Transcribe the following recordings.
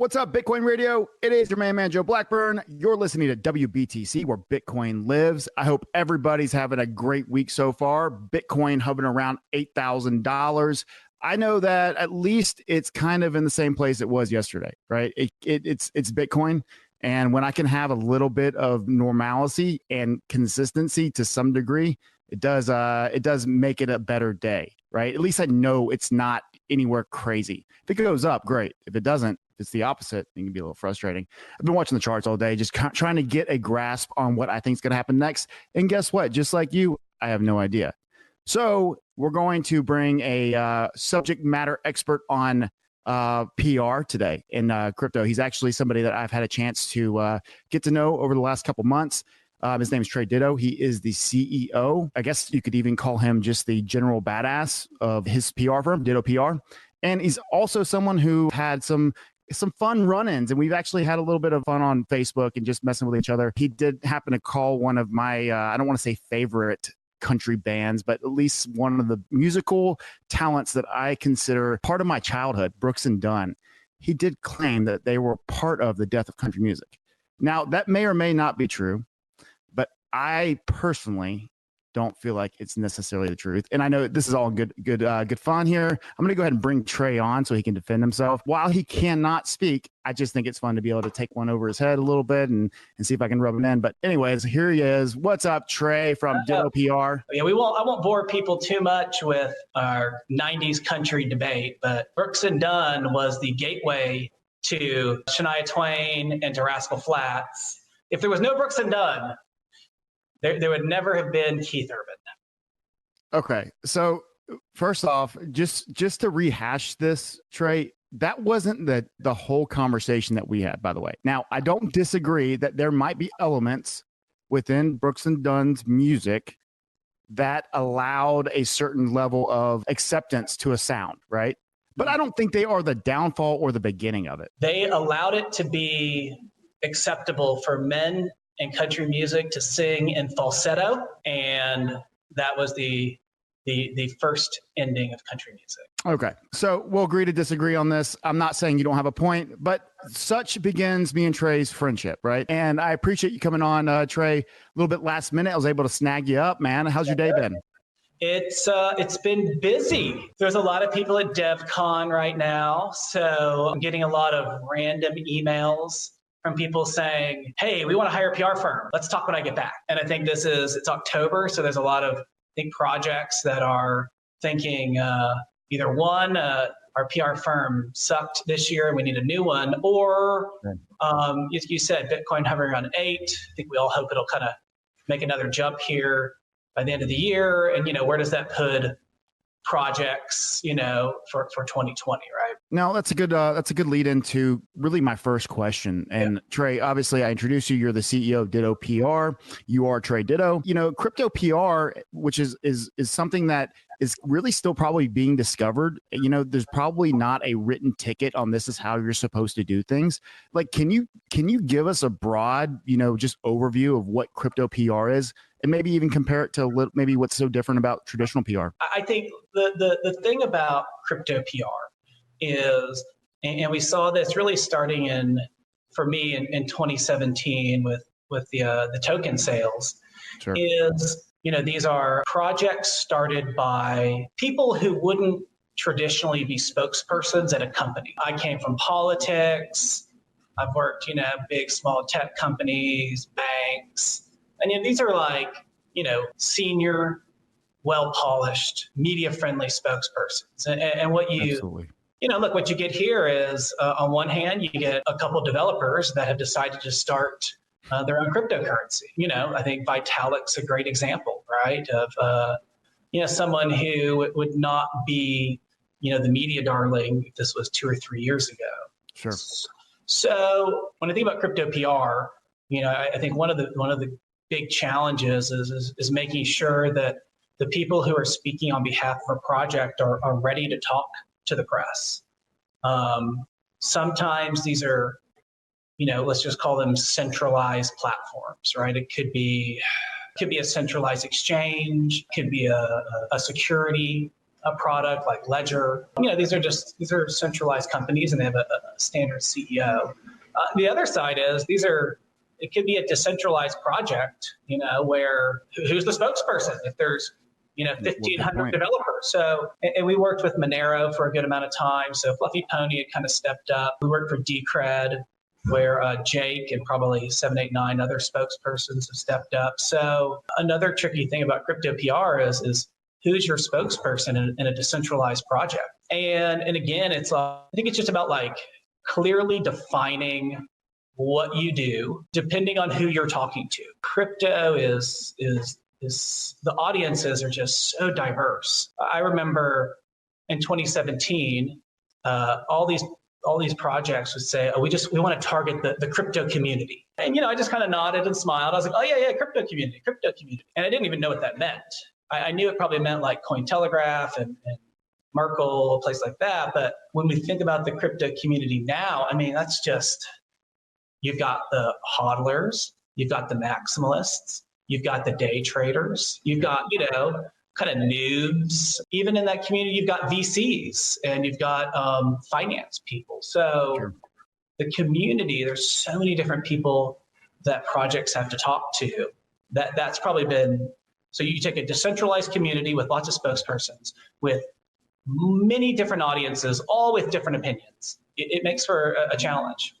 What's up, Bitcoin Radio? It is your man, Joe Blackburn. You're listening to WBTC, where Bitcoin lives. I hope everybody's having a great week so far. Bitcoin hovering around $8,000. I know that at least it's kind of in the same place it was yesterday, right? It's Bitcoin. And when I can have a little bit of normalcy and consistency to some degree, it does make it a better day, right? At least I know it's not anywhere crazy. If it goes up, great. If it doesn't, if it's the opposite, it can be a little frustrating. I've been watching the charts all day, just trying to get a grasp on what I think is going to happen next. And guess what? Just like you, I have no idea. So we're going to bring a subject matter expert on PR today in crypto. He's actually somebody that I've had a chance to get to know over the last couple months. His name is Trey Ditto. He is the CEO. I guess you could even call him just the general badass of his PR firm, Ditto PR. And he's also someone who had some fun run-ins, and we've actually had a little bit of fun on Facebook and just messing with each other. He did happen to call one of my, I don't want to say favorite country bands, but at least one of the musical talents that I consider part of my childhood, Brooks and Dunn. He did claim that they were part of the death of country music. Now, that may or may not be true, but I personally don't feel like it's necessarily the truth. And I know this is all good fun here. I'm going to go ahead and bring Trey on so he can defend himself. While he cannot speak, I just think it's fun to be able to take one over his head a little bit and see if I can rub it in. But anyways, here he is. What's up, Trey from Ditto PR? Yeah, I won't bore people too much with our 90s country debate, but Brooks and Dunn was the gateway to Shania Twain and to Rascal Flatts. If there was no Brooks and Dunn, there would never have been Keith Urban. Okay, so first off, just to rehash this, Trey, that wasn't the whole conversation that we had, by the way. Now, I don't disagree that there might be elements within Brooks and Dunn's music that allowed a certain level of acceptance to a sound, right? But I don't think they are the downfall or the beginning of it. They allowed it to be acceptable for men in country music to sing in falsetto, and that was the first ending of country music. Okay, so we'll agree to disagree on this. I'm not saying you don't have a point, but such begins me and Trey's friendship, right? And I appreciate you coming on, Trey. A little bit last minute, I was able to snag you up, man. How's your day been? It's been busy. There's a lot of people at DevCon right now, so I'm getting a lot of random emails from people saying, hey, we want to hire a PR firm. Let's talk when I get back. And I think it's October, so there's a lot of projects that are thinking either one, our PR firm sucked this year and we need a new one, or as you said, Bitcoin hovering around 8. I think we all hope it'll kind of make another jump here by the end of the year. And, where does that put projects, for 2020, right? No, that's a good lead into really my first question. And Trey, obviously I introduced you. You're the CEO of Ditto PR. You are Trey Ditto. Crypto PR, which is something that is really still probably being discovered. There's probably not a written ticket on this is how you're supposed to do things. Like, can you give us a broad, just overview of what crypto PR is? And maybe even compare it to maybe what's so different about traditional PR. I think the thing about crypto PR is, and we saw this really starting for me in 2017 with the token sales, sure, is, these are projects started by people who wouldn't traditionally be spokespersons at a company. I came from politics. I've worked, big, small tech companies, banks. And these are like, senior, well-polished, media-friendly spokespersons. And what Absolutely. What you get here is, on one hand, you get a couple of developers that have decided to start their own cryptocurrency. I think Vitalik's a great example, right, of, someone who would not be, the media darling if this was 2 or 3 years ago. Sure. So when I think about crypto PR, I think one of the big challenges is making sure that the people who are speaking on behalf of a project are ready to talk to the press. Sometimes these are, let's just call them centralized platforms, right? It could be a centralized exchange, could be a security a product like Ledger. These are centralized companies and they have a standard CEO. The other side is it could be a decentralized project, where who's the spokesperson if there's 1,500 developers. So, and we worked with Monero for a good amount of time. So Fluffy Pony had kind of stepped up. We worked for Decred, where Jake and probably 7, 8, 9 other spokespersons have stepped up. So another tricky thing about crypto PR is who's your spokesperson in a decentralized project? And again, I think it's just about like clearly defining what you do depending on who you're talking to. Crypto is the audiences are just so diverse. I remember in 2017, all these projects would say, we want to target the crypto community. And, I just kind of nodded and smiled. I was like, oh yeah, crypto community. And I didn't even know what that meant. I knew it probably meant like Cointelegraph and Merkle, a place like that. But when we think about the crypto community now, that's just, you've got the hodlers, you've got the maximalists, you've got the day traders, you've got, kind of noobs. Even in that community, you've got VCs and you've got finance people. So sure. The community, there's so many different people that projects have to talk to. That's probably been, so you take a decentralized community with lots of spokespersons, with many different audiences, all with different opinions. It makes for a challenge.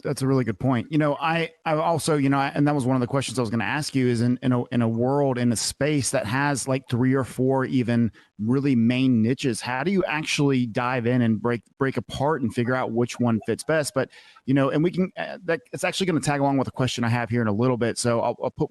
That's a really good point. I also, and that was one of the questions I was going to ask you is in a world, in a space that has like 3 or 4 even really main niches, how do you actually dive in and break apart and figure out which one fits best? But, and we can, it's actually going to tag along with a question I have here in a little bit. So I'll put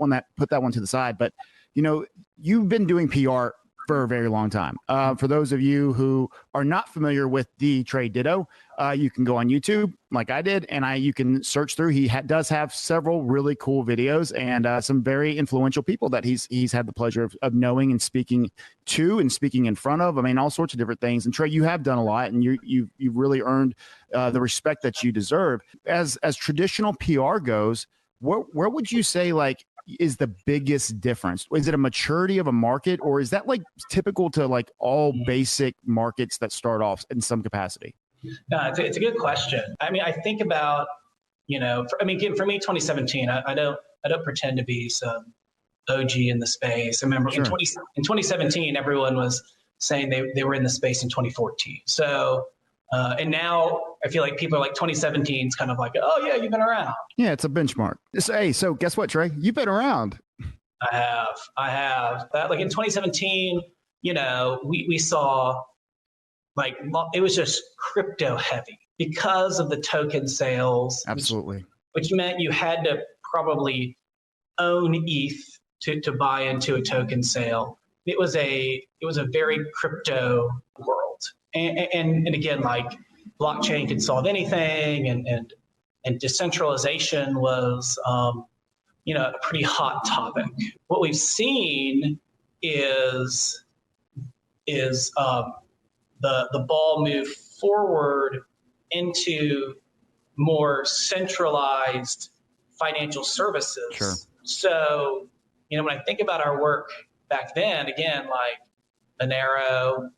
that one to the side. But, you've been doing PR for a very long time. For those of you who are not familiar with the Trey Ditto, you can go on YouTube like I did, and you can search through. He does have several really cool videos and some very influential people that he's had the pleasure of knowing and speaking to and speaking in front of. All sorts of different things. And Trey, you have done a lot, and you've really earned the respect that you deserve. As traditional PR goes, where would you say is the biggest difference? Is it a maturity of a market, or is that like typical to like all basic markets that start off in some capacity? No, it's a good question. I think about, for me, 2017, I don't pretend to be some OG in the space. I remember sure. in 2017, everyone was saying they were in the space in 2014. So, and now I feel like people are like 2017 is kind of like, oh yeah, you've been around. Yeah, it's a benchmark. So guess what, Trey? You've been around. I have. That, like in 2017, we saw like it was just crypto heavy because of the token sales. Absolutely. Which meant you had to probably own ETH to buy into a token sale. It was a very crypto world. And again, like blockchain could solve anything, and decentralization was, a pretty hot topic. What we've seen is the ball move forward into more centralized financial services. Sure. So, when I think about our work back then, again, like Monero,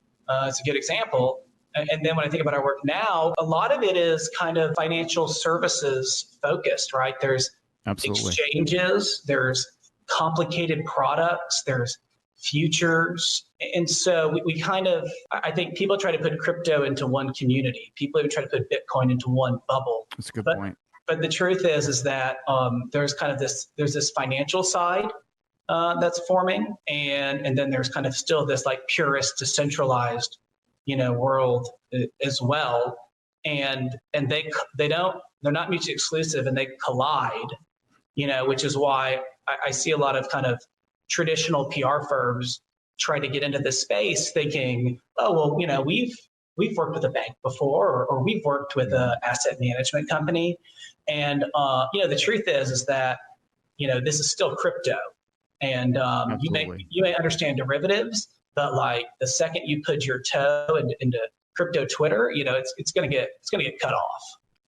it's a good example. And then when I think about our work now, a lot of it is kind of financial services focused, right? There's Absolutely. Exchanges, there's complicated products, there's futures. And so we kind of, I think people try to put crypto into one community. People even try to put Bitcoin into one bubble. That's a good point. But the truth is that there's this financial side that's forming, and then there's kind of still this like purist, decentralized, world as well. And they're not mutually exclusive, and they collide, which is why I see a lot of kind of traditional PR firms try to get into this space thinking, oh, well, we've worked with a bank before, or we've worked with an asset management company. And, the truth is that, this is still crypto, and you may understand derivatives, but like the second you put your toe into crypto Twitter, it's going to get cut off.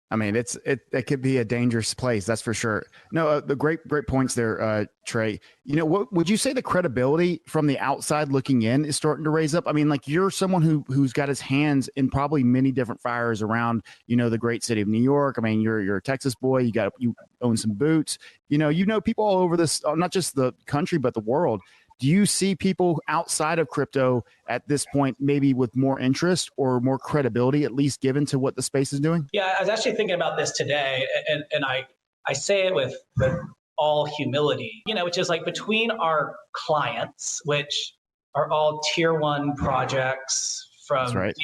I mean, it could be a dangerous place. That's for sure. No, the great points there, Trey. What would you say the credibility from the outside looking in is starting to raise up? I mean, like you're someone who's got his hands in probably many different fires around, the great city of New York. I mean, you're a Texas boy. You own some boots. People all over this, not just the country but the world. Do you see people outside of crypto at this point, maybe with more interest or more credibility, at least given to what the space is doing? Yeah, I was actually thinking about this today, and I say it with all humility, which is like between our clients, which are all tier one projects from That's right.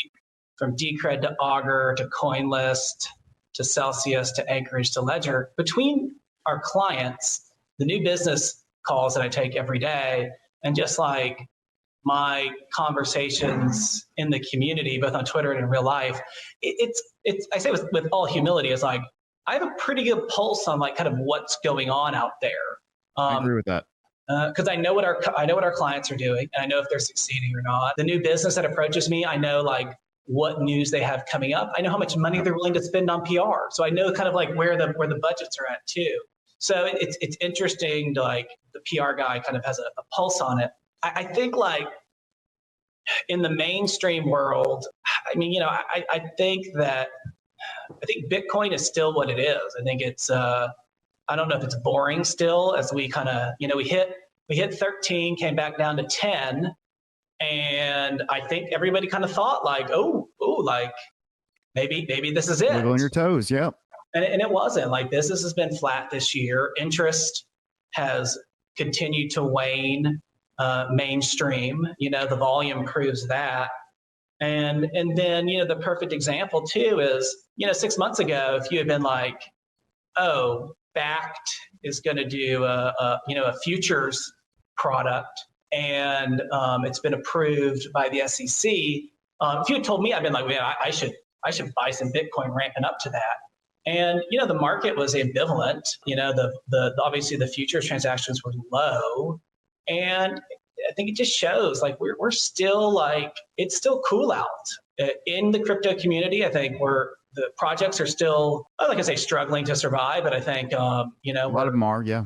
From Decred to Augur to CoinList to Celsius to Anchorage to Ledger. Between our clients, the new business calls that I take every day, and just like my conversations in the community, both on Twitter and in real life, it's I say with all humility, it's like I have a pretty good pulse on like kind of what's going on out there. I agree with that. Because I know what our clients are doing, and I know if they're succeeding or not. The new business that approaches me, I know like what news they have coming up. I know how much money they're willing to spend on PR, so I know kind of like where the budgets are at too. So it's interesting to like the PR guy kind of has a pulse on it. I think like in the mainstream world, I mean, I think Bitcoin is still what it is. I think it's I don't know if it's boring still, as we kind of, we hit 13, came back down to 10, and I think everybody kind of thought like, like maybe this is it. Wiggle on your toes, yeah. And it wasn't. Like business has been flat this year. Interest has continued to wane mainstream. The volume proves that. And then, the perfect example too is, 6 months ago, if you had been like, oh, Backed is going to do a futures product and it's been approved by the SEC. If you had told me, I'd been like, man, I should buy some Bitcoin ramping up to that. And, the market was ambivalent. The obviously the futures transactions were low. And I think it just shows like we're still like, it's still cool out in the crypto community. I think the projects are still, I like I say, struggling to survive, but I think, a lot of them are, yeah.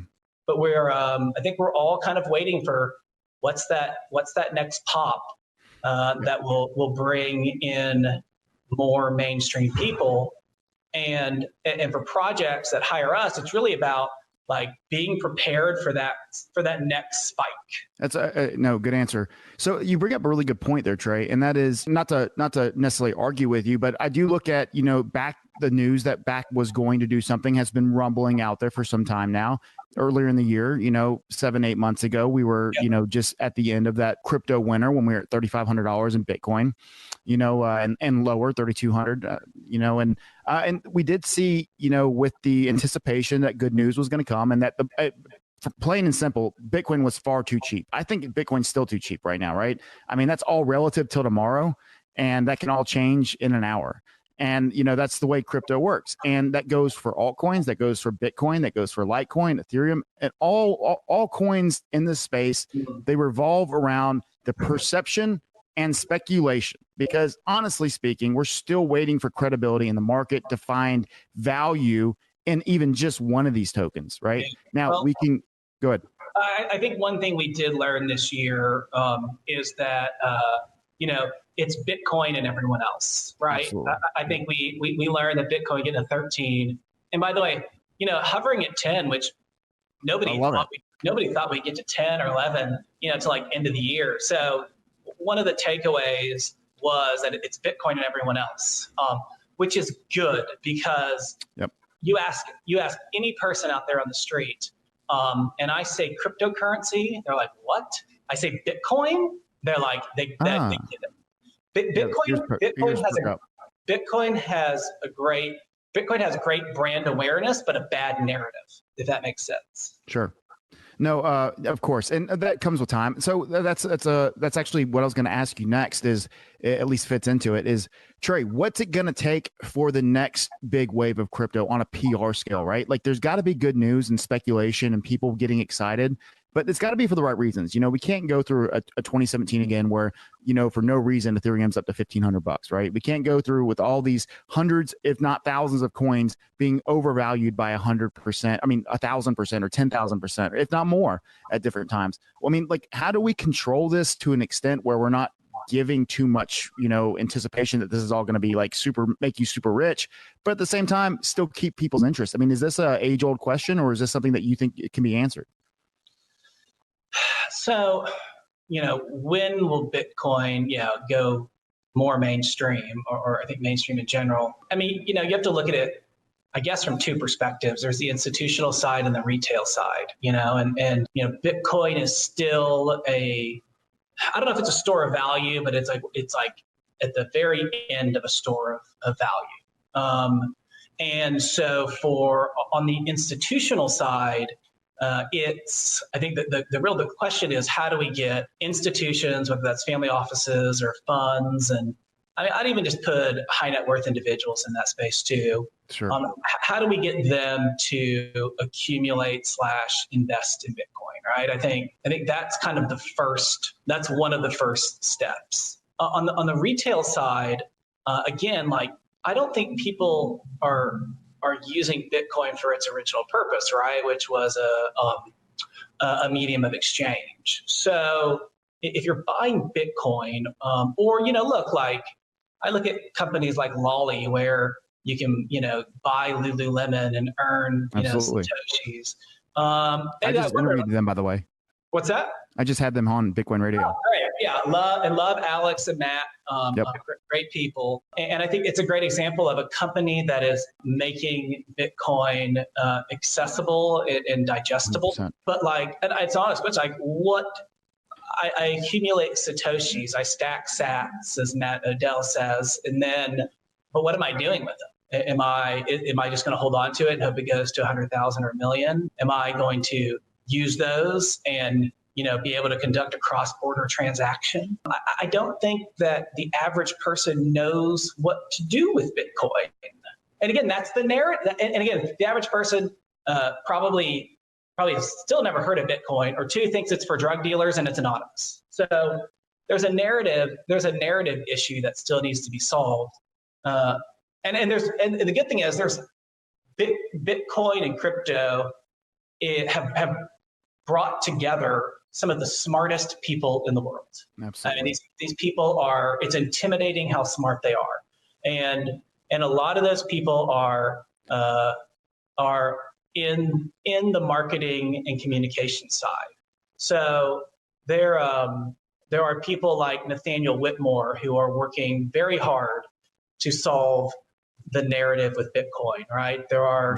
But I think we're all kind of waiting for what's that next pop that will bring in more mainstream people. And for projects that hire us, it's really about like being prepared for that next spike. That's no good answer. So you bring up a really good point there, Trey, and that is not to necessarily argue with you, but I do look at back the news that Back was going to do something has been rumbling out there for some time now. Earlier in the year, 7-8 months ago, we were just at the end of that crypto winter when we were at $3,500 in Bitcoin, and lower 3,200, and we did see with the anticipation that good news was going to come and that plain and simple, Bitcoin was far too cheap. I think Bitcoin's still too cheap right now, right? I mean, that's all relative till tomorrow, and that can all change in an hour. And, that's the way crypto works. And that goes for altcoins, that goes for Bitcoin, that goes for Litecoin, Ethereum, and all coins in this space. They revolve around the perception and speculation, because honestly speaking, we're still waiting for credibility in the market to find value in even just one of these tokens, right? Now we can go ahead. I think one thing we did learn this year is that, it's Bitcoin and everyone else, right? I think we learned that Bitcoin getting to 13. And by the way, hovering at 10, which nobody thought we'd get to 10 or 11, to like end of the year. So one of the takeaways was that it's Bitcoin and everyone else, which is good because you ask any person out there on the street, and I say cryptocurrency, they're like, what? I say Bitcoin, they're like, they get it. Bitcoin has great brand awareness, but a bad narrative, if that makes sense. Sure. No, of course, and that comes with time. So that's actually what I was going to ask you next. Is it at least fits into it? Is Trey, what's it going to take for the next big wave of crypto on a PR scale? Right, like there's got to be good news and speculation and people getting excited. but it's got to be for the right reasons. We can't go through a 2017 again where, for no reason, Ethereum's up to $1,500, right? We can't go through with all these hundreds, if not thousands of coins being overvalued by 100%. I mean, 1,000% or 10,000%, if not more at different times. Well, I mean, like, how do we control this to an extent where we're not giving too much, anticipation that this is all going to be like make you super rich, but at the same time, still keep people's interest? I mean, is this a age old question, or is this something that you think it can be answered? So, when will Bitcoin, go more mainstream, or I think mainstream in general? I mean, you have to look at it, I guess, from two perspectives. There's the institutional side and the retail side, and Bitcoin is still I don't know if it's a store of value, but it's like at the very end of a store of value. And so on the institutional side, I think that the real big question is, how do we get institutions, whether that's family offices or funds, and I'd even just put high net worth individuals in that space too. Sure. How do we get them to accumulate / invest in Bitcoin, right? I think that's kind of that's one of the first steps. On the retail side, again, like, I don't think people are using Bitcoin for its original purpose, right? Which was a medium of exchange. So if you're buying Bitcoin, or, look, like, I look at companies like Lolly, where you can, buy Lululemon and earn, Satoshis. I just interviewed them, by the way. What's that? I just had them on Bitcoin Radio. Oh, great. Yeah, love Alex and Matt. Yep. Great people. And I think it's a great example of a company that is making Bitcoin accessible and digestible. 100%. But like, it's honest, but it's like, I accumulate Satoshis, I stack sats, as Matt Odell says, but what am I doing with them? Am I just going to hold on to it and hope it goes to 100,000 or 1 million? Am I going to use those and be able to conduct a cross-border transaction? I don't think that the average person knows what to do with Bitcoin. And again, that's the narrative. And again, the average person probably still never heard of Bitcoin, or two, thinks it's for drug dealers and it's anonymous. So there's a narrative issue that still needs to be solved. And the good thing is, there's Bitcoin and crypto have brought together some of the smartest people in the world. Absolutely. I mean, these people it's intimidating how smart they are. And a lot of those people are in the marketing and communication side. So there are people like Nathaniel Whitmore who are working very hard to solve the narrative with Bitcoin, right? There are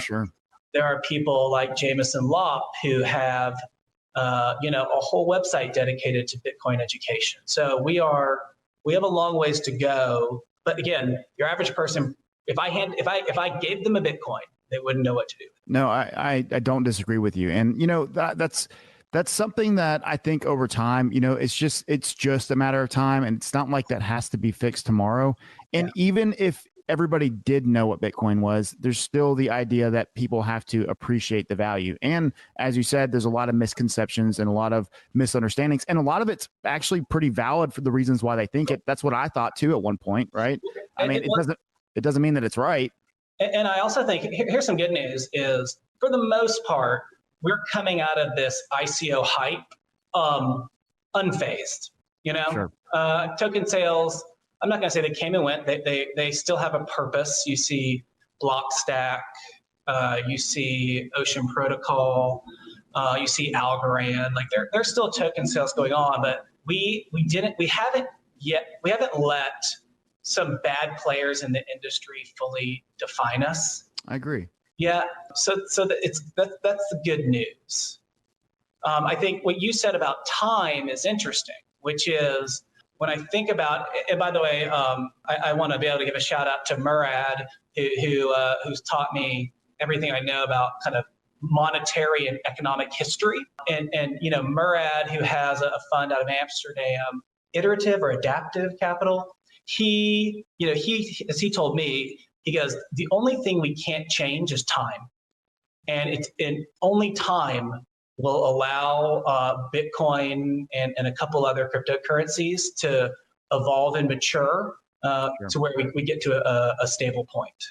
people like Jameson Lopp who have a whole website dedicated to Bitcoin education. So we have a long ways to go. But again, your average person, if I gave them a Bitcoin, they wouldn't know what to do. No, I don't disagree with you. And, that's something that I think over time, it's just a matter of time. And it's not like that has to be fixed tomorrow. And even if everybody did know what Bitcoin was, there's still the idea that people have to appreciate the value. And as you said, there's a lot of misconceptions and a lot of misunderstandings. And a lot of it's actually pretty valid for the reasons why they think it. That's what I thought too at one point, right? I mean, it doesn't mean that it's right. And I also think here's some good news is, for the most part, we're coming out of this ICO hype unfazed. Sure. Token sales, I'm not going to say they came and went. They still have a purpose. You see Blockstack, you see Ocean Protocol, you see Algorand. Like, there's still token sales going on, but we haven't let some bad players in the industry fully define us. I agree. Yeah. So that's the good news. I think what you said about time is interesting, which is, when I think about, and by the way, I want to be able to give a shout out to Murad, who's taught me everything I know about kind of monetary and economic history. And Murad, who has a fund out of Amsterdam, Iterative or Adaptive Capital, he as he told me, he goes, the only thing we can't change is time. And only time will allow Bitcoin and a couple other cryptocurrencies to evolve and mature to where we get to a stable point.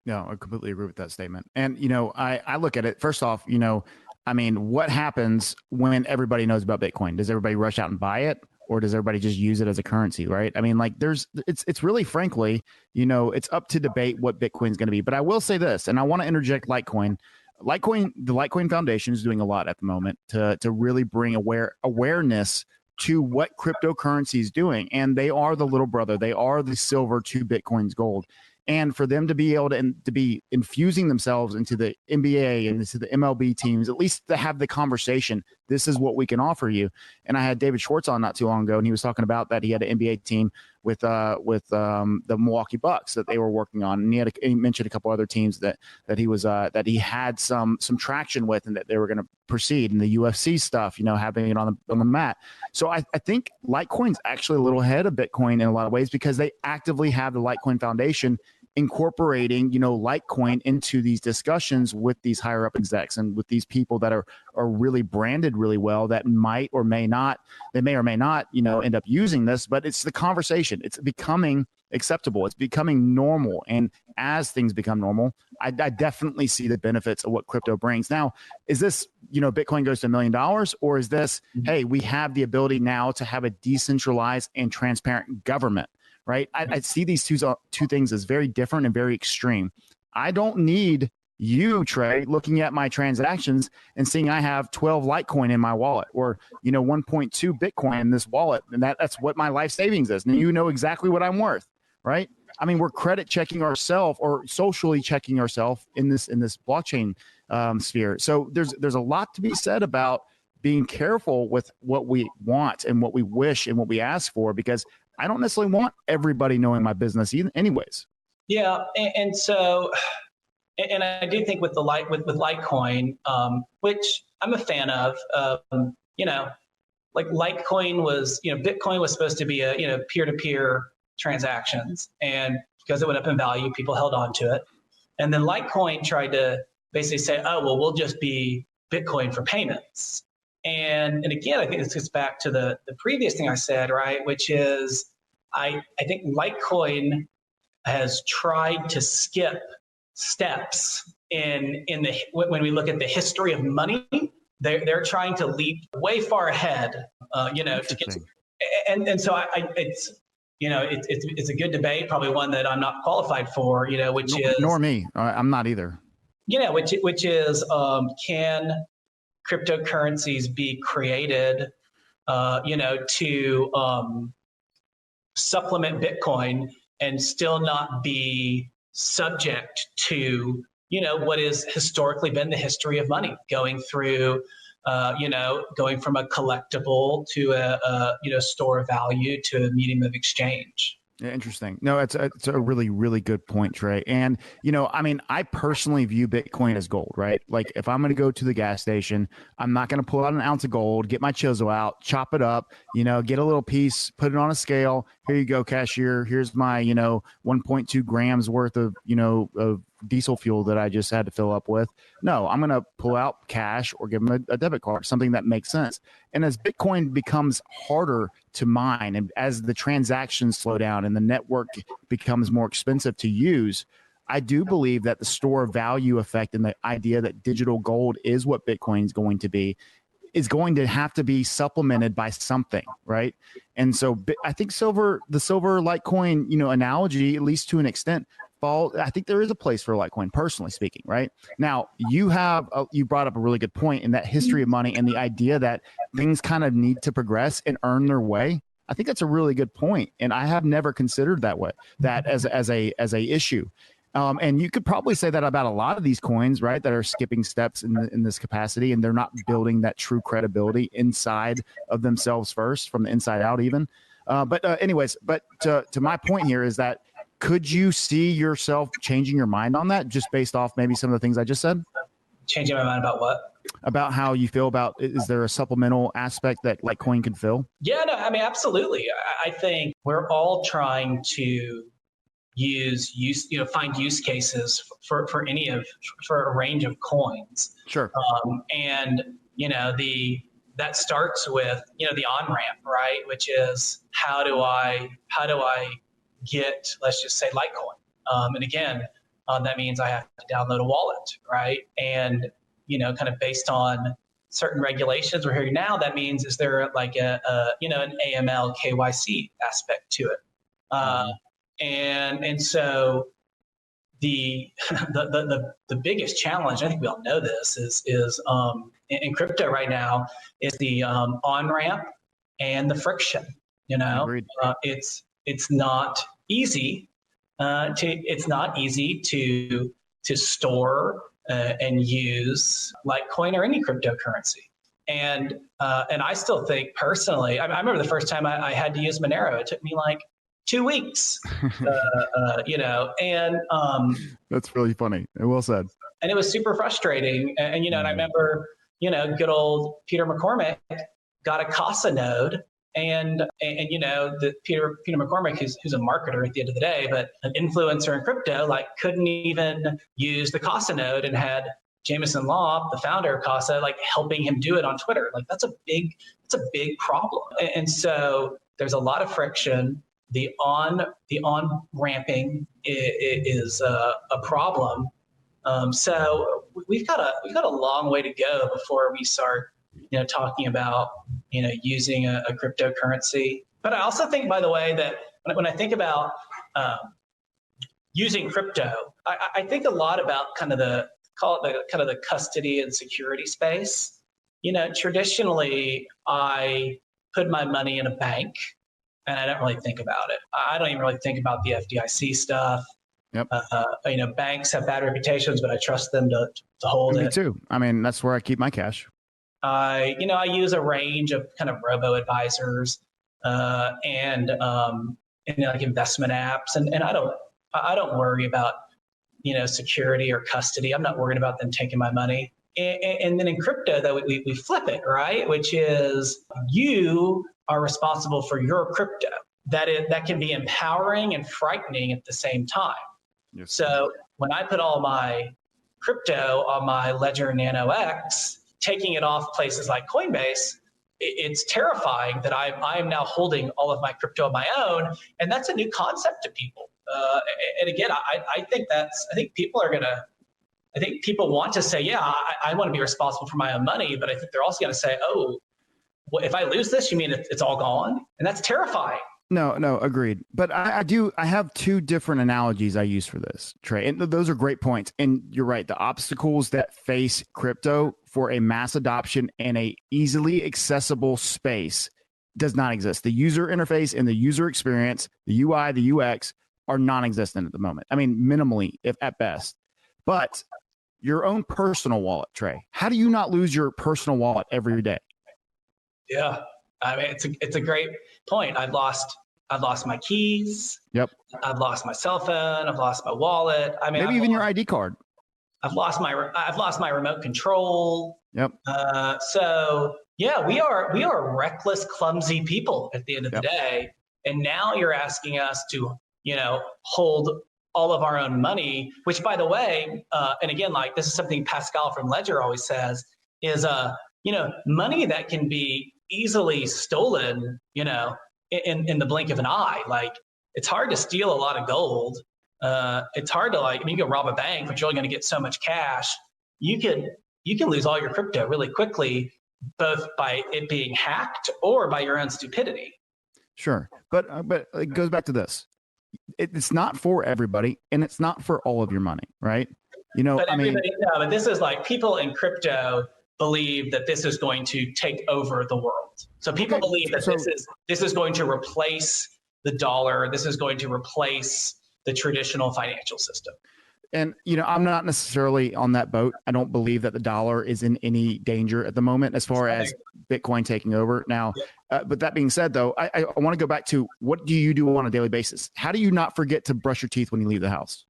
No, I completely agree with that statement. And, I look at it, first off, what happens when everybody knows about Bitcoin? Does everybody rush out and buy it? Or does everybody just use it as a currency, right? It's really, frankly, it's up to debate what Bitcoin is going to be. But I will say this, and I want to interject Litecoin. The Litecoin Foundation is doing a lot at the moment to really bring awareness to what cryptocurrency is doing. And they are the little brother. They are the silver to Bitcoin's gold. And for them to be able to be infusing themselves into the NBA and into the MLB teams, at least to have the conversation, this is what we can offer you. And I had David Schwartz on not too long ago, and he was talking about that he had an NBA team with the Milwaukee Bucks that they were working on, and he mentioned a couple other teams that he had some traction with, and that they were going to proceed, and the UFC stuff, having it on the mat. So I think Litecoin's actually a little ahead of Bitcoin in a lot of ways, because they actively have the Litecoin Foundation incorporating, Litecoin into these discussions with these higher up execs and with these people that are really branded really well, that may or may not end up using this, but it's the conversation. It's becoming acceptable. It's becoming normal. And as things become normal, I definitely see the benefits of what crypto brings. Now, is this, Bitcoin goes to $1 million, or is this, hey, we have the ability now to have a decentralized and transparent government? Right. I see these two things as very different and very extreme. I don't need you, Trey, looking at my transactions and seeing I have 12 Litecoin in my wallet, or 1.2 Bitcoin in this wallet, and that's what my life savings is. And you know exactly what I'm worth, right? I mean, we're credit checking ourselves or socially checking ourselves in this blockchain sphere. So there's a lot to be said about being careful with what we want and what we wish and what we ask for, because I don't necessarily want everybody knowing my business anyways. Yeah. And so, and I do think with Litecoin, which I'm a fan of, like Litecoin was, Bitcoin was supposed to be a, peer-to-peer transactions. And because it went up in value, people held on to it. And then Litecoin tried to basically say, oh, well, we'll just be Bitcoin for payments. And again, I think this gets back to the previous thing I said, right? Which is, I think Litecoin has tried to skip steps in when we look at the history of money. They're trying to leap way far ahead, to get to, and so it's a good debate, probably one that I'm not qualified for, which is nor me. I'm not either. Which is can cryptocurrencies be created, to supplement Bitcoin and still not be subject to, what has historically been the history of money, going through, going from a collectible to a store of value to a medium of exchange. Yeah, interesting. No, it's a really, really good point, Trey. And, I personally view Bitcoin as gold, right? Like if I'm going to go to the gas station, I'm not going to pull out an ounce of gold, get my chisel out, chop it up, get a little piece, put it on a scale. Here you go, cashier. Here's my, 1.2 grams worth of, of diesel fuel that I just had to fill up with. No, I'm going to pull out cash or give them a debit card, something that makes sense. And as Bitcoin becomes harder to mine, and as the transactions slow down and the network becomes more expensive to use, I do believe that the store of value effect and the idea that digital gold is what Bitcoin is going to be is going to have to be supplemented by something, right? And so I think the silver Litecoin, analogy, at least to an extent, I think there is a place for Litecoin, personally speaking, right? Now, you brought up a really good point in that history of money and the idea that things kind of need to progress and earn their way. I think that's a really good point, and I have never considered that as a issue. And you could probably say that about a lot of these coins, right, that are skipping steps in this capacity, and they're not building that true credibility inside of themselves first, from the inside out even. But to my point here is that, could you see yourself changing your mind on that just based off maybe some of the things I just said? Changing my mind about what? About how you feel about, is there a supplemental aspect that Litecoin can fill? Yeah, no, absolutely. I think we're all trying to, find use cases for a range of coins. Sure. And that starts with the on ramp, right? Which is how do I get, let's just say, Litecoin, and again, that means I have to download a wallet, right? And kind of based on certain regulations we're hearing now, that means is there like an AML KYC aspect to it, and so the biggest challenge, I think we all know this, is in crypto right now is the on ramp and the friction. It's not easy to store and use Litecoin or any cryptocurrency. And I still think personally, I remember the first time I had to use Monero. It took me like 2 weeks, and that's really funny. Well said. And it was super frustrating. And and I remember, good old Peter McCormick got a Casa node, and the Peter McCormick, who's a marketer at the end of the day, but an influencer in crypto, couldn't even use the Casa node, and had Jameson Law, the founder of Casa, helping him do it on Twitter. That's a big problem. And so there's a lot of friction. The on ramping is a problem. So we've got a long way to go before we start talking about using a cryptocurrency. But I also think, by the way, that when I think about using crypto, I think a lot about kind of the custody and security space. Traditionally I put my money in a bank, and I don't really think about it. I don't even really think about the FDIC stuff. Yep. Banks have bad reputations, but I trust them to hold it. Me too. I mean, that's where I keep my cash. I use a range of kind of robo advisors and investment apps, and I don't worry about security or custody. I'm not worried about them taking my money. And then in crypto, though, we flip it, right? Which is you are responsible for your crypto. That can be empowering and frightening at the same time. Yes. So when I put all my crypto on my Ledger Nano X, taking it off places like Coinbase, it's terrifying that I am now holding all of my crypto on my own, and that's a new concept to people. And again, I think people want to say, yeah, I want to be responsible for my own money, but I think they're also going to say, oh, well, if I lose this, you mean it's all gone? And that's terrifying. No, agreed. But I have two different analogies I use for this, Trey. And those are great points. And you're right. The obstacles that face crypto for a mass adoption and a easily accessible space does not exist. The user interface and the user experience, the UI, the UX are non-existent at the moment. I mean, minimally, if at best. But your own personal wallet, Trey, how do you not lose your personal wallet every day? Yeah. I mean, it's a great point. I've lost my keys. Yep. I've lost my cell phone. I've lost my wallet. I mean, maybe even your ID card. I've lost my remote control. Yep. So yeah, we are reckless, clumsy people at the end of the day. And now you're asking us to, hold all of our own money, which, by the way, and again, this is something Pascal from Ledger always says, is money that can be easily stolen, in the blink of an eye. It's hard to steal a lot of gold. It's hard to you can rob a bank, but you're only going to get so much cash. You can lose all your crypto really quickly, both by it being hacked or by your own stupidity. Sure. But it goes back to this. It's not for everybody, and it's not for all of your money, right? But this is people in crypto believe that this is going to take over the world. So people believe that this is going to replace the dollar. This is going to replace the traditional financial system. And, I'm not necessarily on that boat. I don't believe that the dollar is in any danger at the moment as far as Bitcoin taking over. Now, but that being said, though, I want to go back to, what do you do on a daily basis? How do you not forget to brush your teeth when you leave the house?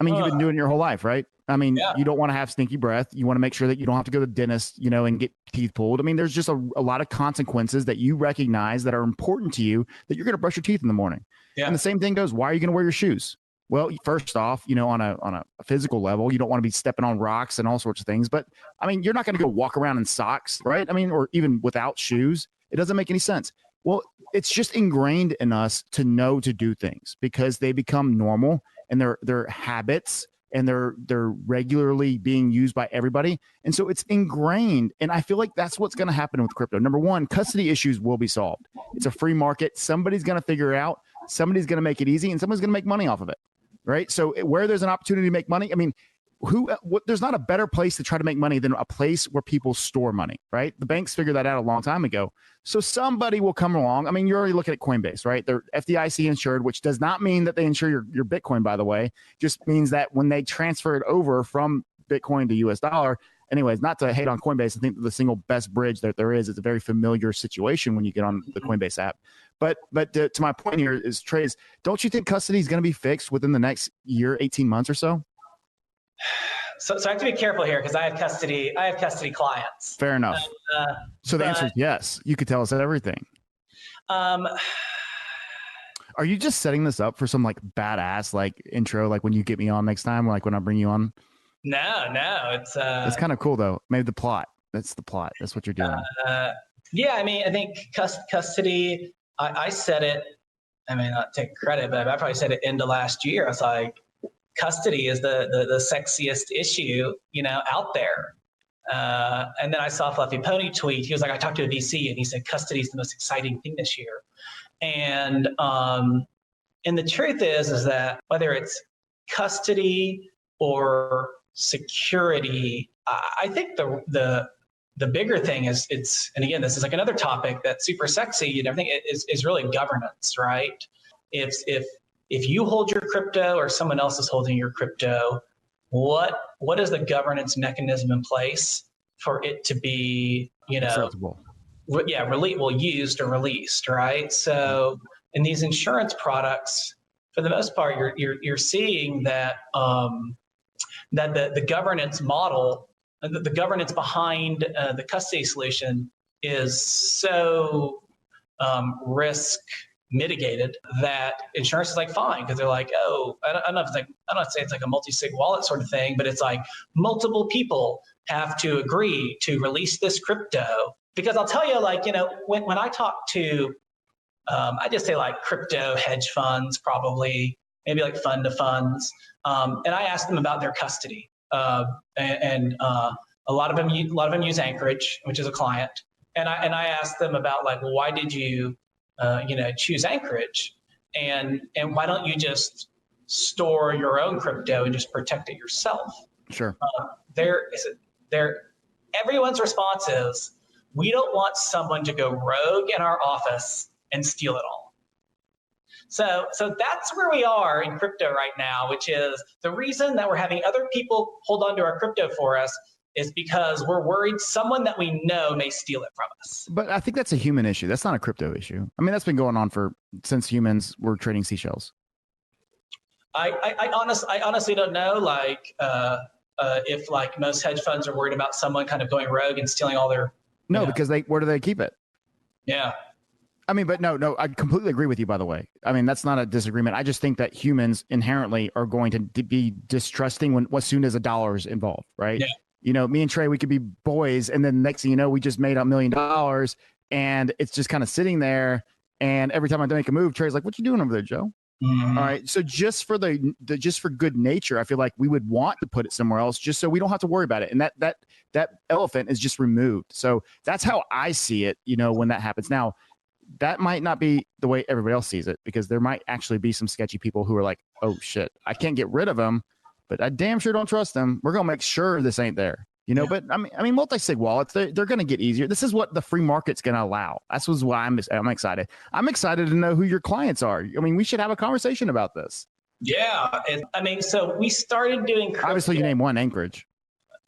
I mean, you've been doing it your whole life, right? I mean, Yeah. you don't want to have stinky breath. You want to make sure that you don't have to go to the dentist, and get teeth pulled. I mean, there's just a lot of consequences that you recognize that are important to you that you're going to brush your teeth in the morning. Yeah. And the same thing goes, why are you going to wear your shoes? Well, first off, on a physical level, you don't want to be stepping on rocks and all sorts of things. But I mean, you're not going to go walk around in socks, right? I mean, or even without shoes. It doesn't make any sense. Well, it's just ingrained in us to know to do things because they become normal and they're habits and they're regularly being used by everybody. And so it's ingrained. And I feel like that's what's going to happen with crypto. Number one, custody issues will be solved. It's a free market. Somebody's going to figure it out. Somebody's going to make it easy and somebody's going to make money off of it. Right. So where there's an opportunity to make money, I mean, there's not a better place to try to make money than a place where people store money, right? The banks figured that out a long time ago. So somebody will come along. I mean, you're already looking at Coinbase, right? They're FDIC insured, which does not mean that they insure your Bitcoin, by the way. Just means that when they transfer it over from Bitcoin to US dollar, anyways, not to hate on Coinbase, I think the single best bridge that there is a very familiar situation when you get on the Coinbase app. But to my point here is, Trey, don't you think custody is going to be fixed within the next year, 18 months or so? So I have to be careful here because I have custody clients. Fair enough. So the answer is yes. You could tell us everything. Are you just setting this up for some like badass like intro, like when you get me on next time, like when I bring you on? No, it's kind of cool though. Maybe the plot. That's the plot. That's what you're doing. Yeah, I mean, I think custody. I said it. I mean, not take credit, but I probably said it into last year. I was like, custody is the sexiest issue, out there. And then I saw Fluffy Pony tweet. He was like, I talked to a VC and he said, custody is the most exciting thing this year. And the truth is that whether it's custody or security, I think the bigger thing is and again, this is like another topic that's super sexy and everything is really governance, right? If you hold your crypto or someone else is holding your crypto, what is the governance mechanism in place for it to be, acceptable? Used or released, right? So in these insurance products, for the most part, you're seeing that that the governance model, the governance behind the custody solution is so risk mitigated that insurance is like fine because they're like, oh, I don't know if it's like, I don't say it's like a multi-sig wallet sort of thing, but it's like multiple people have to agree to release this crypto. Because I'll tell you, like, when I talk to, I just say like crypto hedge funds, probably maybe like fund to funds, and I ask them about their custody, and a lot of them use Anchorage, which is a client, and I ask them about like, well, why did you choose Anchorage, and why don't you just store your own crypto and just protect it yourself? Sure. Everyone's response is, we don't want someone to go rogue in our office and steal it all. So that's where we are in crypto right now, which is the reason that we're having other people hold on to our crypto for us is because we're worried someone that we know may steal it from us. But I think that's a human issue. That's not a crypto issue. I mean, that's been going on since humans were trading seashells. I honestly don't know. Like, if like most hedge funds are worried about someone kind of going rogue and stealing all their. No, because where do they keep it? Yeah. I mean, but no, I completely agree with you, by the way. I mean, that's not a disagreement. I just think that humans inherently are going to be distrusting as soon as a dollar is involved, right? Yeah. Me and Trey, we could be boys. And then next thing you know, we just made $1 million and it's just kind of sitting there. And every time I make a move, Trey's like, what you doing over there, Joe? Mm-hmm. All right. So just for just for good nature, I feel like we would want to put it somewhere else just so we don't have to worry about it. And that elephant is just removed. So that's how I see it, when that happens. Now, that might not be the way everybody else sees it, because there might actually be some sketchy people who are like, oh shit, I can't get rid of them, but I damn sure don't trust them. We're going to make sure this ain't there, Yeah. But I mean, multi-sig wallets, they're going to get easier. This is what the free market's going to allow. That's why I'm excited. I'm excited to know who your clients are. I mean, we should have a conversation about this. Yeah. So we started doing crypto. Obviously, you name one, Anchorage.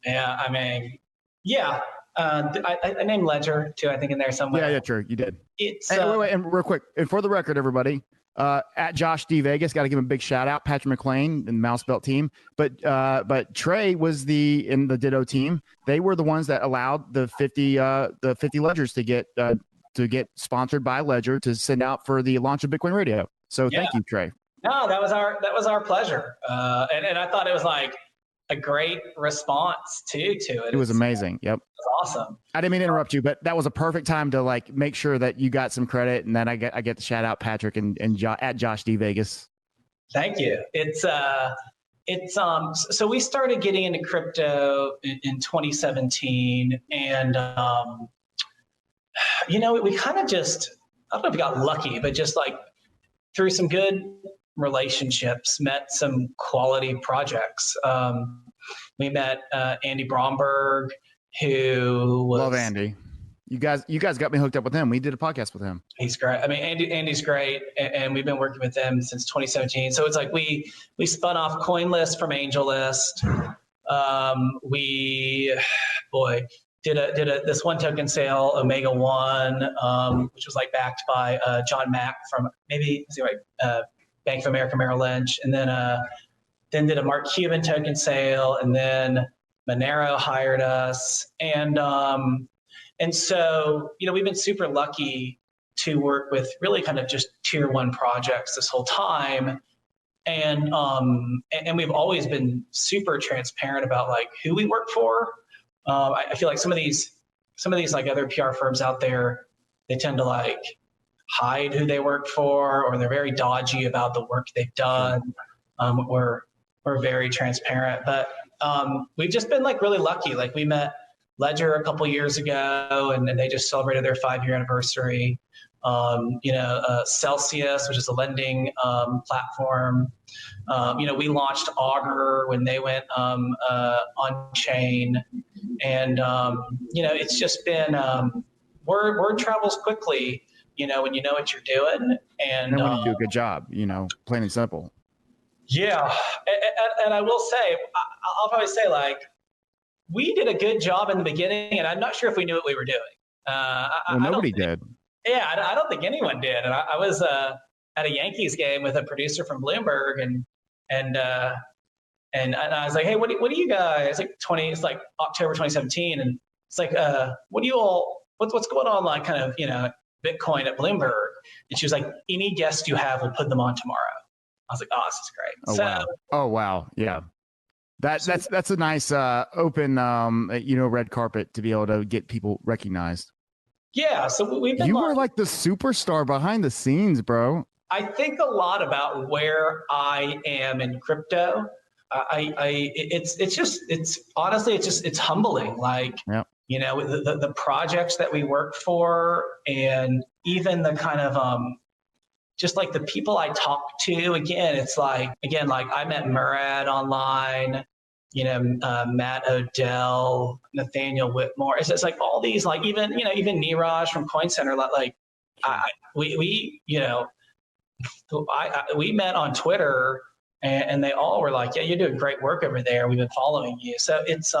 Yeah. I mean, yeah. I named Ledger too, I think, in there somewhere. Yeah, true. You did. It's wait, and real quick, and for the record, everybody, At Josh D Vegas, got to give him a big shout out. Patrick McLean and the Mouse Belt team, but Trey was in the Ditto team. They were the ones that allowed the 50 ledgers to get sponsored by Ledger to send out for the launch of Bitcoin Radio. So thank you, Trey. No, that was our pleasure, and I thought it was like a great response to it. It was amazing. Yep. It was awesome. I didn't mean to interrupt you, but that was a perfect time to like make sure that you got some credit, and then I get to shout out Patrick and at Josh D Vegas. Thank you. So we started getting into crypto in 2017, and we kind of just, I don't know if we got lucky, but just like through some good relationships, met some quality projects. We met Andy Bromberg, who was, love Andy. You guys got me hooked up with him. We did a podcast with him. He's great. I mean, Andy's great, and we've been working with him since 2017. So it's like we spun off CoinList from AngelList. We did this one token sale, Omega One, which was like backed by John Mack from Bank of America Merrill Lynch, and then did a Mark Cuban token sale, and then Monero hired us, and so we've been super lucky to work with really kind of just tier one projects this whole time, and we've always been super transparent about like who we work for. I feel like some of these like other PR firms out there, they tend to like hide who they work for, or they're very dodgy about the work they've done. We're very transparent, but we've just been like really lucky. Like we met Ledger a couple years ago, and they just celebrated their 5-year anniversary. Celsius, which is a lending platform. We launched Augur when they went on chain, and it's just been word travels quickly. When you know what you're doing, and when you do a good job, plain and simple. Yeah, and I will say, I'll probably say like we did a good job in the beginning, and I'm not sure if we knew what we were doing. Nobody did. Yeah, I don't think anyone did. And I was at a Yankees game with a producer from Bloomberg, and I was like, hey, what do you guys? It's like October 2017, and it's like, what do you all? What's going on? Like, kind of, Bitcoin at Bloomberg. And she was like, any guest you have, we'll put them on tomorrow. I was like, oh, this is great. Oh wow, yeah. That's a nice open red carpet to be able to get people recognized. Yeah, so we've been. You were like the superstar behind the scenes, bro. I think a lot about where I am in crypto. It's humbling. Like, yep. The projects that we work for, and even the kind of just like the people I talk to. It's like I met Murad online. Matt Odell, Nathaniel Whitmore. It's like all these, like even Niraj from Coin Center. We met on Twitter, and they all were like, "Yeah, you're doing great work over there. We've been following you." So it's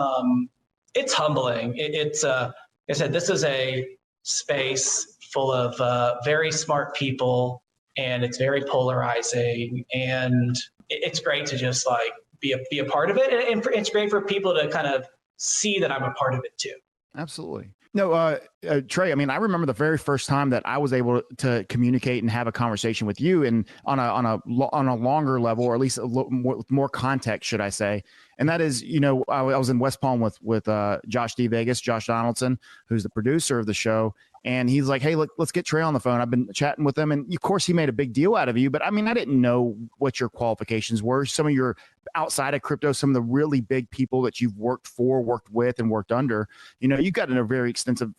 humbling. It's like I said, this is a space full of very smart people, and it's very polarizing, and it's great to just like be a part of it, and it's great for people to kind of see that I'm a part of it too. Absolutely. No, Trey, I mean, I remember the very first time that I was able to communicate and have a conversation with you, and on a longer level, or at least with more context, should I say. And that is, I was in West Palm with Josh D Vegas, Josh Donaldson, who's the producer of the show. And he's like, hey, look, let's get Trey on the phone. I've been chatting with him. And of course, he made a big deal out of you. But I mean, I didn't know what your qualifications were. Some of your outside of crypto, some of the really big people that you've worked for, worked with, and worked under, you've got a very extensive,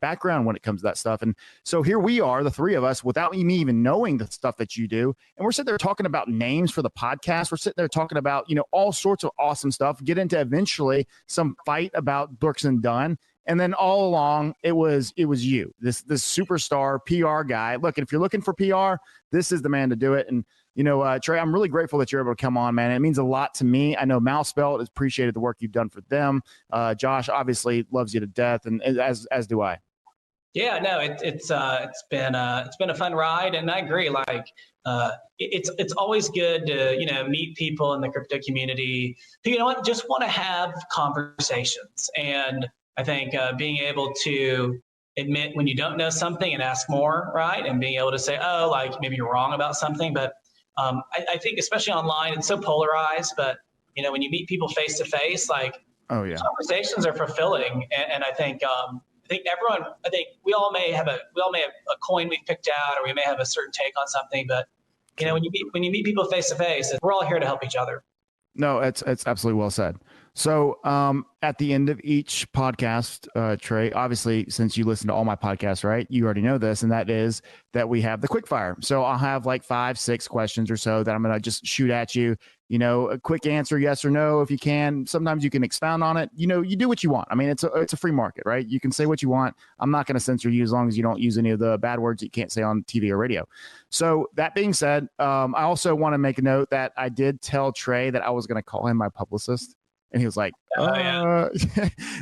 background when it comes to that stuff. And so here we are, the three of us, without me even knowing the stuff that you do. And we're sitting there talking about names for the podcast. We're sitting there talking about, all sorts of awesome stuff, get into eventually some fight about Brooks and Dunn. And then all along, it was you, this superstar PR guy. Look, if you're looking for PR, this is the man to do it. And, Trey, I'm really grateful that you're able to come on, man. It means a lot to me. I know Mouse Belt has appreciated the work you've done for them. Josh obviously loves you to death, and as do I. Yeah, no, it's been a fun ride, and I agree. Like, it's always good to meet people in the crypto community who just want to have conversations. And I think being able to admit when you don't know something and ask more, right, and being able to say, oh, like maybe you're wrong about something, but I think especially online, it's so polarized. But when you meet people face to face, like Oh yeah. conversations are fulfilling, and I think we all may have a coin we've picked out, or we may have a certain take on something. But when you meet people face to face, we're all here to help each other. No, it's absolutely well said. So at the end of each podcast, Trey, obviously, since you listen to all my podcasts, right, you already know this, and that is that we have the quick fire. So I'll have like 5-6 questions or so that I'm going to just shoot at you. A quick answer, yes or no, if you can. Sometimes you can expound on it. You do what you want. I mean, it's a free market, right? You can say what you want. I'm not going to censor you as long as you don't use any of the bad words that you can't say on TV or radio. So that being said, I also want to make a note that I did tell Trey that I was going to call him my publicist. And he was like, yeah.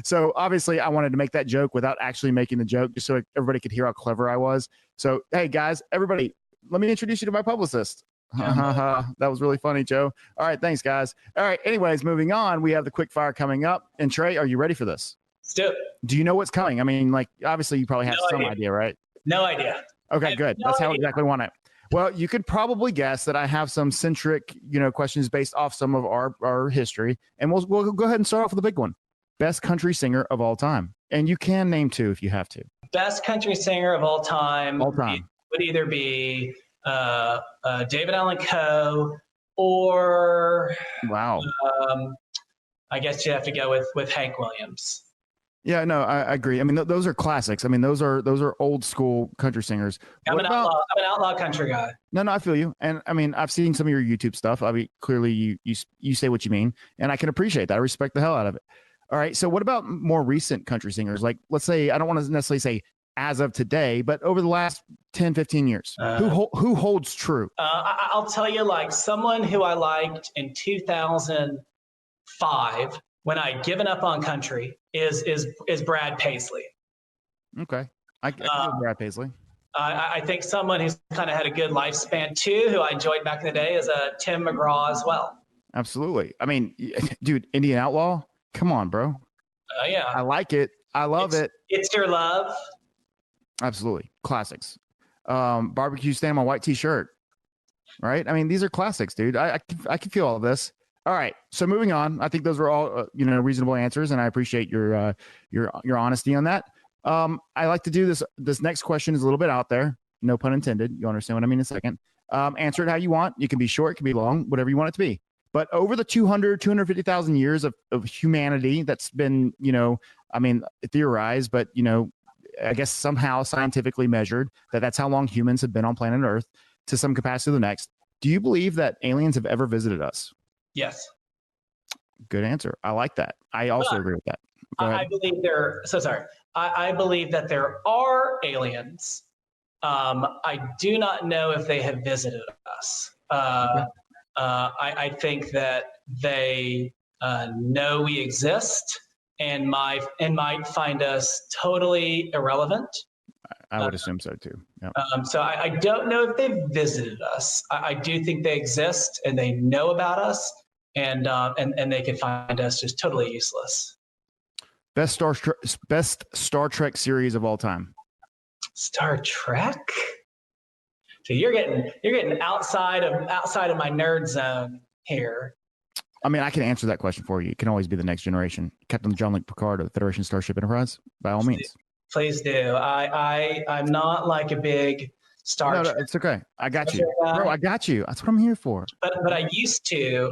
So obviously I wanted to make that joke without actually making the joke, just so everybody could hear how clever I was. So, hey guys, everybody, let me introduce you to my publicist. That was really funny, Joe. All right. Thanks, guys. All right. Anyways, moving on, we have the quick fire coming up. And Trey, are you ready for this? Let's do it. Do you know what's coming? I mean, like, obviously you probably have some idea, right? No idea. Okay, good. That's how exactly want it. Well, you could probably guess that I have some centric, questions based off some of our history, and we'll go ahead and start off with the big one: best country singer of all time, and you can name 2 if you have to. Best country singer of all time. All time would either be David Allan Coe or wow. I guess you have to go with Hank Williams. Yeah, no, I agree. I mean, those are classics. I mean, those are old school country singers. I'm an outlaw country guy. No, I feel you. And I mean, I've seen some of your YouTube stuff. I mean, clearly you say what you mean, and I can appreciate that. I respect the hell out of it. All right. So what about more recent country singers? Like, let's say, I don't want to necessarily say as of today, but over the last 10, 15 years, who holds true? I'll tell you, like, someone who I liked in 2005 when I'd given up on country is Brad Paisley. Okay. I know Brad Paisley. I think someone who's kind of had a good lifespan too, who I enjoyed back in the day, is Tim McGraw as well. Absolutely. I mean, dude, Indian Outlaw, come on, bro. Yeah. I like it. I love it. It's Your Love. Absolutely. Classics. Barbecue Stand, my white t-shirt. Right? I mean, these are classics, dude. I can feel all of this. All right. So moving on, I think those were all reasonable answers, and I appreciate your honesty on that. I like to do this. This next question is a little bit out there. No pun intended. You'll understand what I mean in a second. Answer it how you want. You can be short, it can be long, whatever you want it to be. But over the 250,000 years of humanity that's been, theorized, but, I guess somehow scientifically measured that's how long humans have been on planet Earth to some capacity to the next. Do you believe that aliens have ever visited us? Yes. Good answer. I like that. I also agree with that. I believe I believe that there are aliens. I do not know if they have visited us. I think that they know we exist and might find us totally irrelevant. I would assume so too. Yep. So I don't know if they've visited us. I do think they exist and they know about us, and they can find us just totally useless. Best Star Trek series of all time. Star Trek. So you're getting outside of my nerd zone here. I mean, I can answer that question for you. It can always be the Next Generation. Captain Jean-Luc Picard of the Federation Starship Enterprise, by all means. Please do. I'm not like a big Star Trek. No, it's okay. I got you. Bro, I got you. That's what I'm here for. But I used to,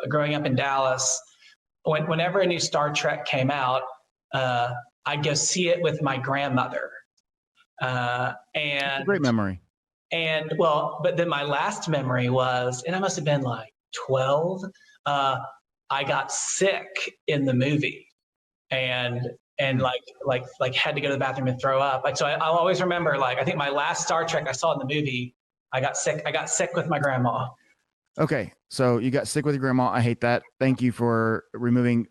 growing up in Dallas, whenever a new Star Trek came out, I'd go see it with my grandmother. And that's a great memory. And but then my last memory was, and I must have been like 12. I got sick in the movie, and like had to go to the bathroom and throw up. So I'll always remember, like, I think my last Star Trek I saw in the movie, I got sick with my grandma. Okay, so you got sick with your grandma. I hate that. Thank you for removing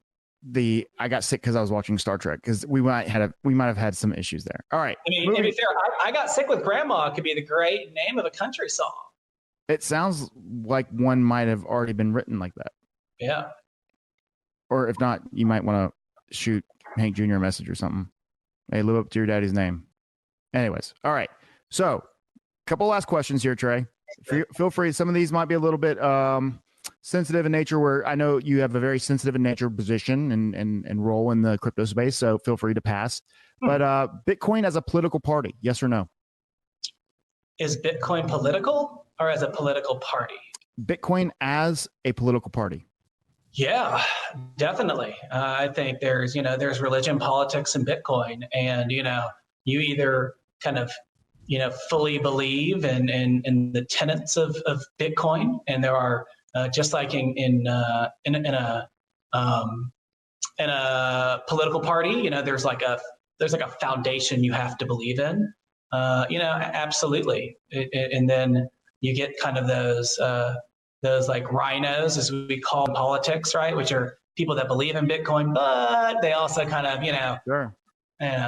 I got sick because I was watching Star Trek, because we might have had some issues there. All right. I mean, to be fair, I got sick with grandma could be the great name of a country song. It sounds like one might have already been written like that. Yeah. Or if not, you might want to shoot Hank Jr. a message or something. Hey, live up to your daddy's name. Anyways. All right. So a couple last questions here, Trey. Feel free. Some of these might be a little bit sensitive in nature, where I know you have a very sensitive in nature position and role in the crypto space. So feel free to pass. But Bitcoin as a political party, yes or no? Is Bitcoin political or as a political party? Bitcoin as a political party. Yeah, definitely. I think there's religion, politics, and Bitcoin, and you either kind of fully believe in the tenets of Bitcoin, and there are just like in a political party, there's like a foundation you have to believe in. Absolutely, and then you get kind of those like rhinos, as we call politics, right? Which are people that believe in Bitcoin, but they also kind of, Sure.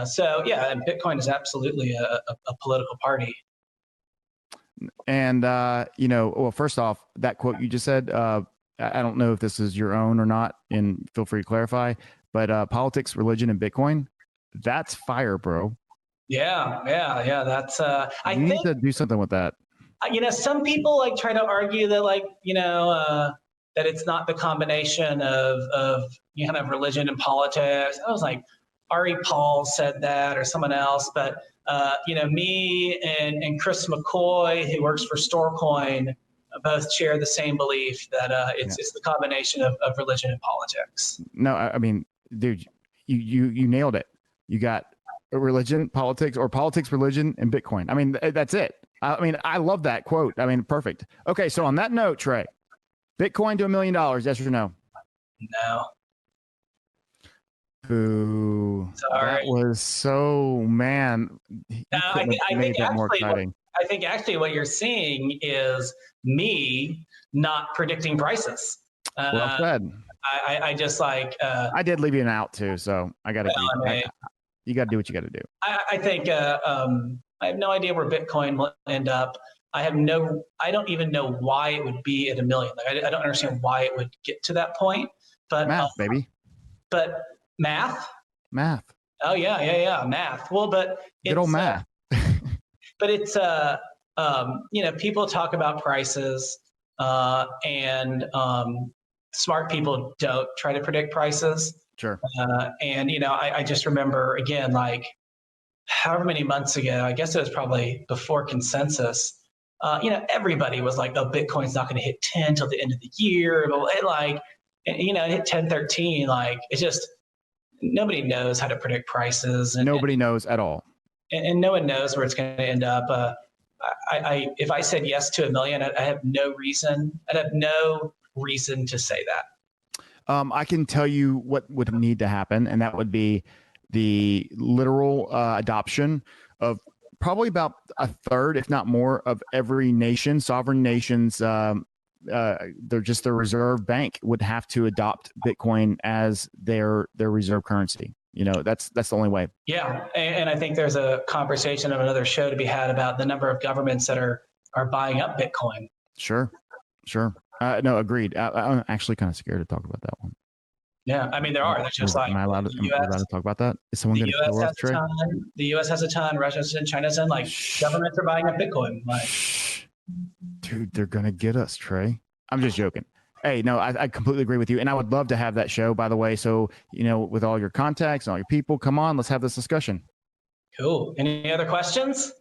So yeah, Bitcoin is absolutely a political party. And, well, first off, that quote you just said, I don't know if this is your own or not, and feel free to clarify, but politics, religion, and Bitcoin, that's fire, bro. Yeah. That's, I think need to do something with that. Some people like try to argue that that it's not the combination of kind of religion and politics. I was like, Ari Paul said that, or someone else, but me and Chris McCoy, who works for Storecoin, both share the same belief that it's the combination of religion and politics. No, I mean, dude, you nailed it. You got religion, politics, or politics, religion, and Bitcoin. I mean, that's it. I mean, I love that quote. I mean, perfect. Okay, so on that note, Trey, Bitcoin to $1 million, yes or no? No. Boo. Sorry. That was so, man. I think actually what you're seeing is me not predicting prices. Well said. I just like. I did leave you an out too, so I got to. You got to do what you got to do. I think I have no idea where Bitcoin will end up. I don't even know why it would be at $1 million. Like, I don't understand why it would get to that point. But math, baby. But math. Oh yeah, math. Well, but good old math. But it's people talk about prices, and smart people don't try to predict prices. Sure. And I just remember again, like however many months ago, I guess it was probably before consensus. Everybody was like, "Oh, Bitcoin's not going to hit 10 till the end of the year." But it hit 10-13. Like it's just nobody knows how to predict prices. Nobody knows at all. And no one knows where it's going to end up. If I said yes to $1 million, I have no reason. I'd have no reason to say that. I can tell you what would need to happen, and that would be the literal adoption of probably about a third, if not more, of every nation, sovereign nations. They're just their reserve bank would have to adopt Bitcoin as their reserve currency. That's the only way. Yeah, and I think there's a conversation of another show to be had about the number of governments that are buying up Bitcoin. Sure. No, agreed. I'm actually kind of scared to talk about that one. Yeah, I mean there are. There's just like. Am I allowed to talk about that? Is someone going to kill us, Trey? The U.S. has a ton. Russia has a ton. China's in. Like governments are buying up Bitcoin. Like, dude, they're going to get us, Trey. I'm just joking. Hey, no, I completely agree with you, and I would love to have that show. By the way, so with all your contacts and all your people, come on, let's have this discussion. Cool. Any other questions?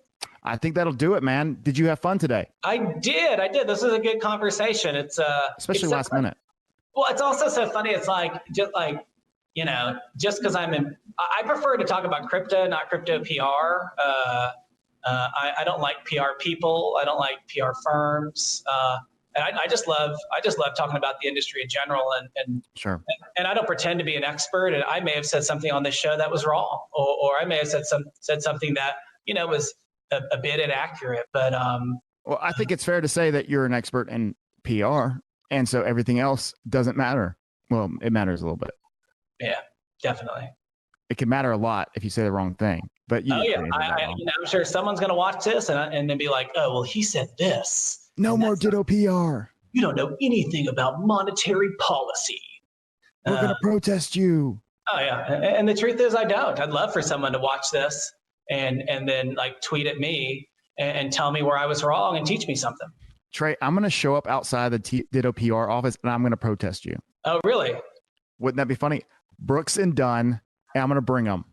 I think that'll do it, man. Did you have fun today? I did. This is a good conversation. It's especially last minute. Well, it's also so funny. It's like just because I prefer to talk about crypto, not crypto PR. I don't like PR people. I don't like PR firms. And I just love talking about the industry in general, and sure. And I don't pretend to be an expert. And I may have said something on this show that was wrong, or I may have said something that was a bit inaccurate. But well, I think it's fair to say that you're an expert in PR, and so everything else doesn't matter. Well, it matters a little bit. Yeah, definitely. It can matter a lot if you say the wrong thing. But Oh yeah, I'm sure someone's going to watch this and then be like, oh, well, he said this. No more Ditto PR. You don't know anything about monetary policy. We're going to protest you. Oh yeah, and the truth is, I don't. I'd love for someone to watch this and then like tweet at me and tell me where I was wrong and teach me something. Trey, I'm going to show up outside the Ditto PR office and I'm going to protest you. Oh, really? Wouldn't that be funny? Brooks and Dunn, and I'm going to bring them.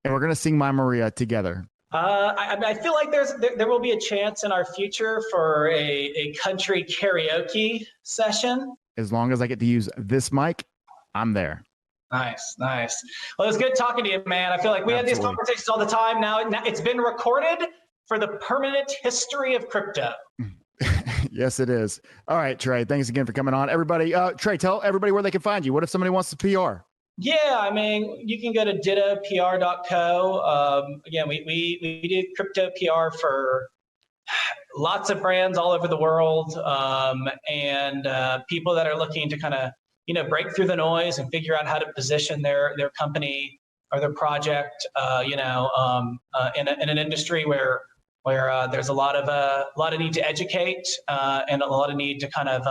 And we're going to sing My Maria together. I feel like there will be a chance in our future for a country karaoke session. As long as I get to use this mic, I'm there. Nice. Well, it's good talking to you, man. I feel like we have these conversations all the time now. It's been recorded for the permanent history of crypto. Yes, it is. All right, Trey, thanks again for coming on. Everybody, Trey, tell everybody where they can find you. What if somebody wants to PR? Yeah, I mean, you can go to dittopr.co. Again, we do crypto PR for lots of brands all over the world, and people that are looking to kind of, break through the noise and figure out how to position their company or their project, in an industry where there's a lot of need to educate and a lot of need to kind of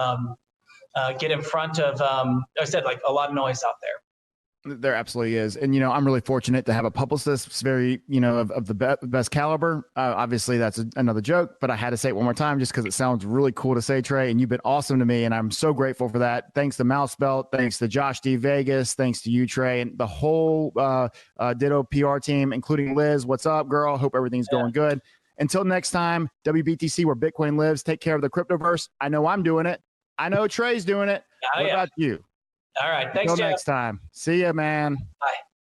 get in front of, I said, like a lot of noise out there. There absolutely is. And, I'm really fortunate to have a publicist. It's very, of the best caliber. Obviously, that's another joke, but I had to say it one more time just because it sounds really cool to say, Trey. And you've been awesome to me. And I'm so grateful for that. Thanks to Mouse Belt. Thanks to Josh D. Vegas. Thanks to you, Trey, and the whole Ditto PR team, including Liz. What's up, girl? Hope everything's going good. Until next time, WBTC, where Bitcoin lives. Take care of the cryptoverse. I know I'm doing it. I know Trey's doing it. What about you? All right. Thanks, Until next time. See ya, man. Bye.